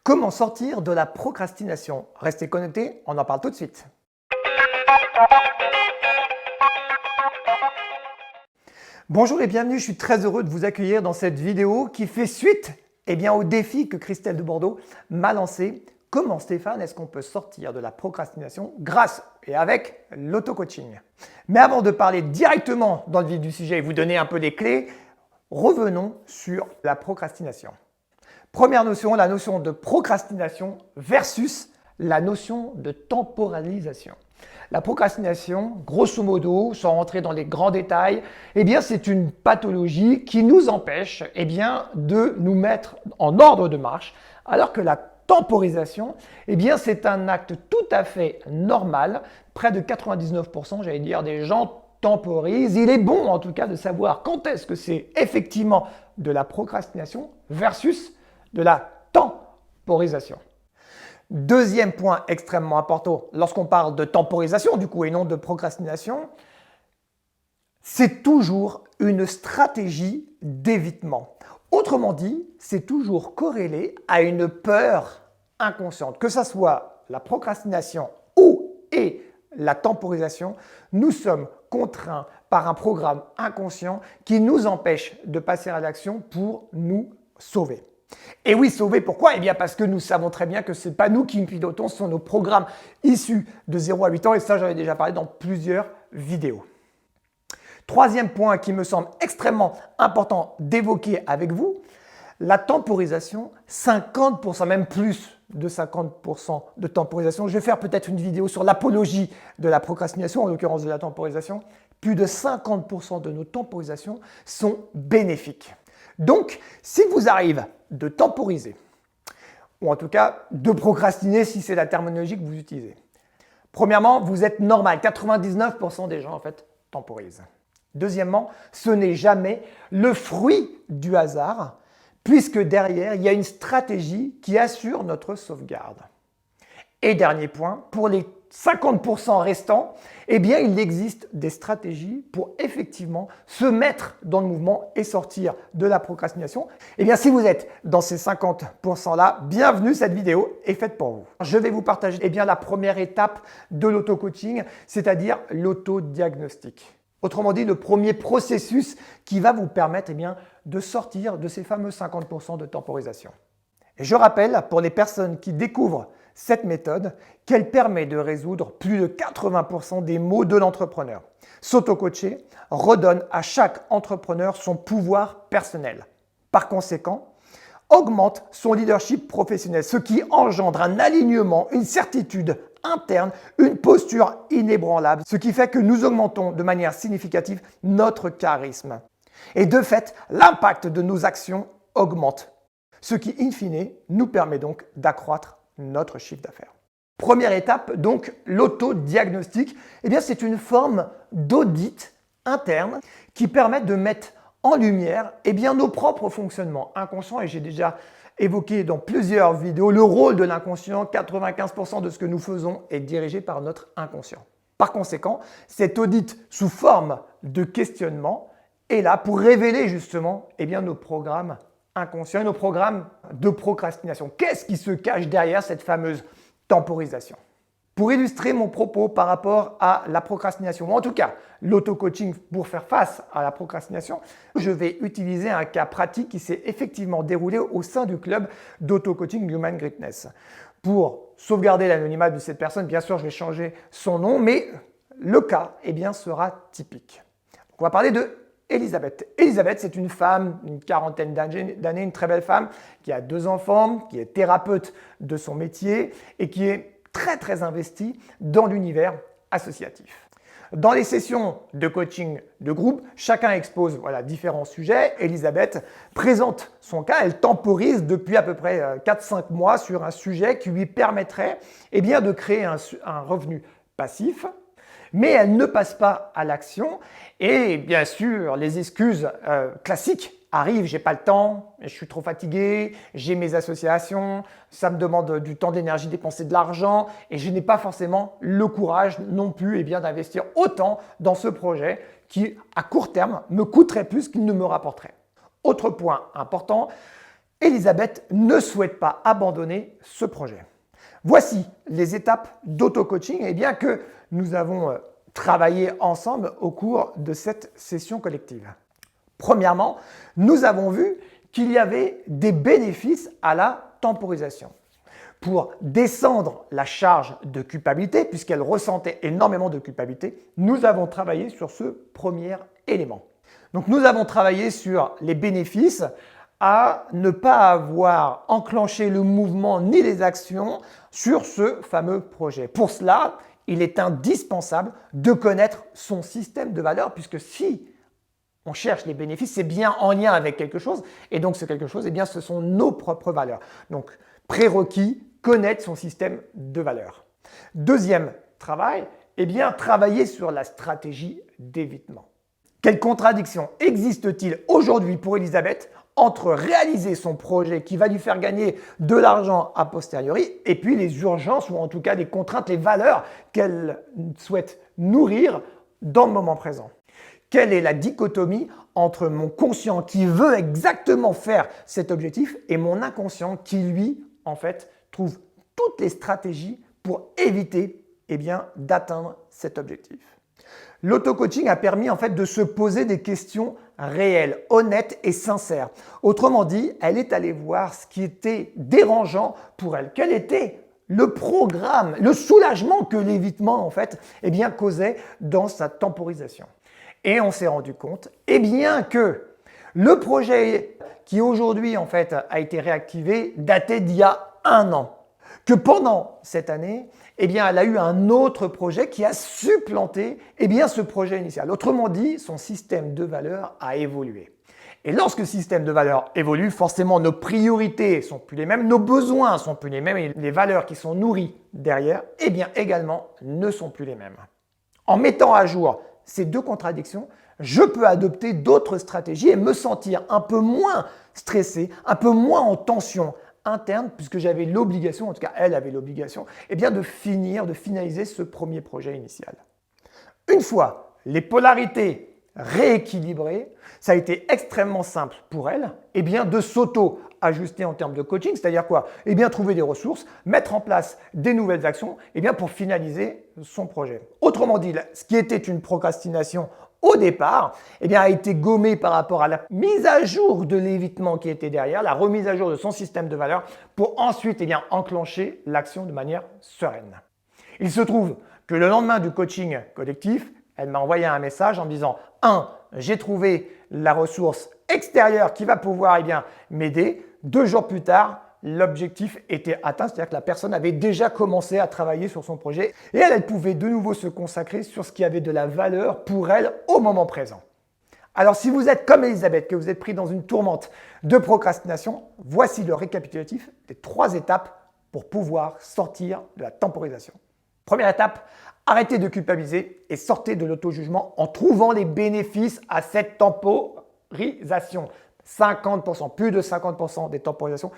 Comment sortir de la procrastination? Restez connectés, on en parle tout de suite. Bonjour et bienvenue, je suis très heureux de vous accueillir dans cette vidéo qui fait suite au défi que Christelle de Bordeaux m'a lancé. Comment, Stéphane, est-ce qu'on peut sortir de la procrastination grâce et avec l'auto-coaching? Mais avant de parler directement dans le vif du sujet et vous donner un peu des clés, revenons sur la procrastination. Première notion, la notion de procrastination versus la notion de temporalisation. La procrastination, grosso modo, sans rentrer dans les grands détails, c'est une pathologie qui nous empêche de nous mettre en ordre de marche, alors que la temporisation, c'est un acte tout à fait normal. Près de 99%, des gens temporisent. Il est bon en tout cas de savoir quand est-ce que c'est effectivement de la procrastination versus de la temporisation. Deuxième point extrêmement important, lorsqu'on parle de temporisation et non de procrastination, c'est toujours une stratégie d'évitement. Autrement dit, c'est toujours corrélé à une peur inconsciente. Que ce soit la procrastination et la temporisation, nous sommes contraints par un programme inconscient qui nous empêche de passer à l'action pour nous sauver. Et oui, sauver, pourquoi? Parce que nous savons très bien que ce n'est pas nous qui nous pilotons, ce sont nos programmes issus de 0 à 8 ans et ça, j'en ai déjà parlé dans plusieurs vidéos. Troisième point qui me semble extrêmement important d'évoquer avec vous, la temporisation, 50%, même plus de 50% de temporisation. Je vais faire peut-être une vidéo sur l'apologie de la procrastination, en l'occurrence de la temporisation. Plus de 50% de nos temporisations sont bénéfiques. Donc, s'il vous arrive de temporiser, ou en tout cas de procrastiner si c'est la terminologie que vous utilisez, premièrement, vous êtes normal. 99% des gens en fait temporisent. Deuxièmement, ce n'est jamais le fruit du hasard, puisque derrière, il y a une stratégie qui assure notre sauvegarde. Et dernier point, pour les 50% restants, il existe des stratégies pour effectivement se mettre dans le mouvement et sortir de la procrastination. Si vous êtes dans ces 50%-là, bienvenue, cette vidéo est faite pour vous. Je vais vous partager la première étape de l'auto-coaching, c'est-à-dire l'autodiagnostic. Autrement dit, le premier processus qui va vous permettre de sortir de ces fameux 50% de temporisation. Et je rappelle, pour les personnes qui découvrent cette méthode, qu'elle permet de résoudre plus de 80% des maux de l'entrepreneur. S'auto-coacher redonne à chaque entrepreneur son pouvoir personnel. Par conséquent, augmente son leadership professionnel, ce qui engendre un alignement, une certitude interne, une posture inébranlable, ce qui fait que nous augmentons de manière significative notre charisme. Et de fait, l'impact de nos actions augmente, ce qui, in fine, nous permet donc d'accroître notre chiffre d'affaires. Première étape, donc, l'autodiagnostic. C'est une forme d'audit interne qui permet de mettre en lumière nos propres fonctionnements inconscients. Et j'ai déjà évoqué dans plusieurs vidéos le rôle de l'inconscient. 95% de ce que nous faisons est dirigé par notre inconscient. Par conséquent, cet audit sous forme de questionnement est là pour révéler justement nos programmes inconscients et nos programmes de procrastination. Qu'est-ce qui se cache derrière cette fameuse temporisation? Pour illustrer mon propos par rapport à la procrastination, ou en tout cas l'auto-coaching pour faire face à la procrastination, je vais utiliser un cas pratique qui s'est effectivement déroulé au sein du club d'auto-coaching Human Greatness. Pour sauvegarder l'anonymat de cette personne, bien sûr, je vais changer son nom, mais le cas sera typique. Donc, on va parler de Elisabeth. Elisabeth, c'est une femme d'une quarantaine d'années, une très belle femme qui a 2 enfants, qui est thérapeute de son métier et qui est très très investie dans l'univers associatif. Dans les sessions de coaching de groupe, chacun expose différents sujets. Elisabeth présente son cas, elle temporise depuis à peu près 4-5 mois sur un sujet qui lui permettrait de créer un revenu passif. Mais elle ne passe pas à l'action et bien sûr les excuses classiques arrivent, j'ai pas le temps, je suis trop fatigué, j'ai mes associations, ça me demande du temps, de l'énergie, dépenser de l'argent et je n'ai pas forcément le courage non plus d'investir autant dans ce projet qui à court terme me coûterait plus qu'il ne me rapporterait. Autre point important, Elisabeth ne souhaite pas abandonner ce projet. Voici les étapes d'auto-coaching que nous avons travaillé ensemble au cours de cette session collective. Premièrement, nous avons vu qu'il y avait des bénéfices à la temporisation. Pour descendre la charge de culpabilité, puisqu'elle ressentait énormément de culpabilité, nous avons travaillé sur ce premier élément. Donc nous avons travaillé sur les bénéfices à ne pas avoir enclenché le mouvement ni les actions sur ce fameux projet. Pour cela, il est indispensable de connaître son système de valeurs, puisque si on cherche les bénéfices, c'est bien en lien avec quelque chose, et donc ce quelque chose, ce sont nos propres valeurs. Donc, prérequis, connaître son système de valeurs. Deuxième travail, travailler sur la stratégie d'évitement. Quelle contradiction existe-t-il aujourd'hui pour Elisabeth entre réaliser son projet qui va lui faire gagner de l'argent a posteriori et puis les urgences ou en tout cas les contraintes, les valeurs qu'elle souhaite nourrir dans le moment présent? Quelle est la dichotomie entre mon conscient qui veut exactement faire cet objectif et mon inconscient qui, lui, en fait, trouve toutes les stratégies pour éviter d'atteindre cet objectif? L'auto-coaching a permis en fait de se poser des questions réelles, honnêtes et sincères. Autrement dit, elle est allée voir ce qui était dérangeant pour elle. Quel était le programme, le soulagement que l'évitement en fait, causait dans sa temporisation. Et on s'est rendu compte que le projet qui aujourd'hui en fait a été réactivé datait d'il y a 1 an. Que pendant cette année, elle a eu un autre projet qui a supplanté ce projet initial. Autrement dit, son système de valeurs a évolué. Et lorsque le système de valeurs évolue, forcément nos priorités sont plus les mêmes, nos besoins sont plus les mêmes et les valeurs qui sont nourries derrière, également ne sont plus les mêmes. En mettant à jour ces deux contradictions, je peux adopter d'autres stratégies et me sentir un peu moins stressé, un peu moins en tension interne, puisque j'avais l'obligation, en tout cas elle avait l'obligation, de finaliser ce premier projet initial. Une fois les polarités rééquilibrées, ça a été extrêmement simple pour elle de s'auto-ajuster en termes de coaching, c'est-à-dire quoi? Trouver des ressources, mettre en place des nouvelles actions pour finaliser son projet. Autrement dit, ce qui était une procrastination au départ, a été gommé par rapport à la mise à jour de l'évitement qui était derrière, la remise à jour de son système de valeurs pour ensuite enclencher l'action de manière sereine. Il se trouve que le lendemain du coaching collectif, elle m'a envoyé un message en me disant 1. J'ai trouvé la ressource extérieure qui va pouvoir m'aider. 2 jours plus tard, l'objectif était atteint, c'est-à-dire que la personne avait déjà commencé à travailler sur son projet et elle pouvait de nouveau se consacrer sur ce qui avait de la valeur pour elle au moment présent. Alors si vous êtes comme Elisabeth, que vous êtes pris dans une tourmente de procrastination, voici le récapitulatif des 3 étapes pour pouvoir sortir de la temporisation. Première étape, arrêtez de culpabiliser et sortez de l'auto-jugement en trouvant les bénéfices à cette temporisation. 50%, plus de 50% des temporisations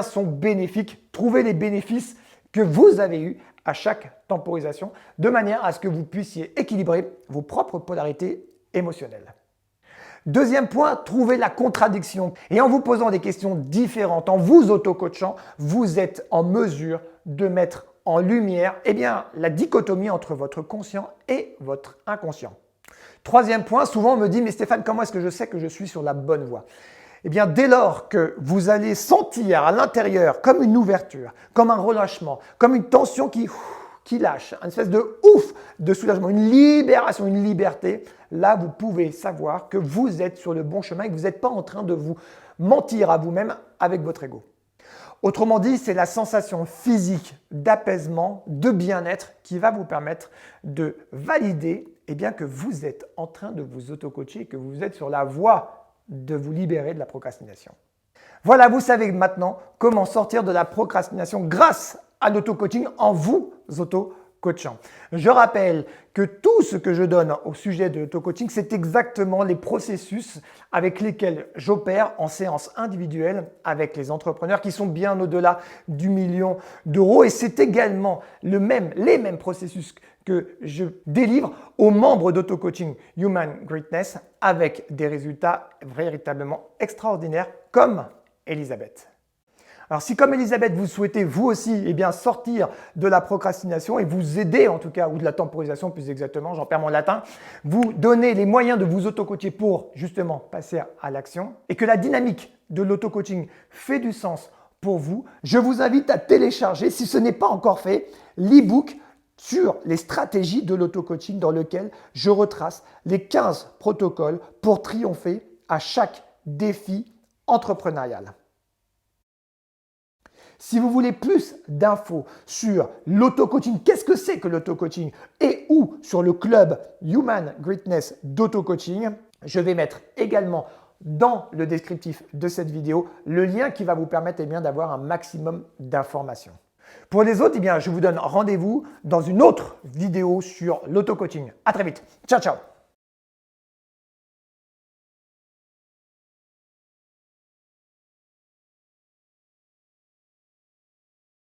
sont bénéfiques. Trouvez les bénéfices que vous avez eus à chaque temporisation de manière à ce que vous puissiez équilibrer vos propres polarités émotionnelles. Deuxième point, trouvez la contradiction. Et en vous posant des questions différentes, en vous auto-coachant, vous êtes en mesure de mettre en lumière la dichotomie entre votre conscient et votre inconscient. Troisième point, souvent on me dit « Mais Stéphane, comment est-ce que je sais que je suis sur la bonne voie ?» Dès lors que vous allez sentir à l'intérieur comme une ouverture, comme un relâchement, comme une tension qui lâche, une espèce de ouf de soulagement, une libération, une liberté, là vous pouvez savoir que vous êtes sur le bon chemin et que vous n'êtes pas en train de vous mentir à vous-même avec votre ego. Autrement dit, c'est la sensation physique d'apaisement, de bien-être qui va vous permettre de valider que vous êtes en train de vous auto-coacher et que vous êtes sur la voie de vous libérer de la procrastination. Voilà, vous savez maintenant comment sortir de la procrastination grâce à l'auto-coaching en vous auto-coachant. Je rappelle que tout ce que je donne au sujet de l'auto-coaching, c'est exactement les processus avec lesquels j'opère en séance individuelle avec les entrepreneurs qui sont bien au-delà du 1 million d'euros. Et c'est également les mêmes processus que je délivre aux membres d'auto-coaching Human Greatness avec des résultats véritablement extraordinaires comme Elisabeth. Alors si comme Elisabeth, vous souhaitez vous aussi sortir de la procrastination et vous aider en tout cas, ou de la temporisation plus exactement, j'en perds mon latin, vous donner les moyens de vous auto-coacher pour justement passer à l'action et que la dynamique de l'auto-coaching fait du sens pour vous, je vous invite à télécharger, si ce n'est pas encore fait, l'e-book sur les stratégies de l'auto-coaching dans lequel je retrace les 15 protocoles pour triompher à chaque défi entrepreneurial. Si vous voulez plus d'infos sur l'auto-coaching, qu'est-ce que c'est que l'auto-coaching et ou sur le club Human Greatness d'auto-coaching, je vais mettre également dans le descriptif de cette vidéo le lien qui va vous permettre d'avoir un maximum d'informations. Pour les autres, je vous donne rendez-vous dans une autre vidéo sur l'auto-coaching. À très vite. Ciao, ciao.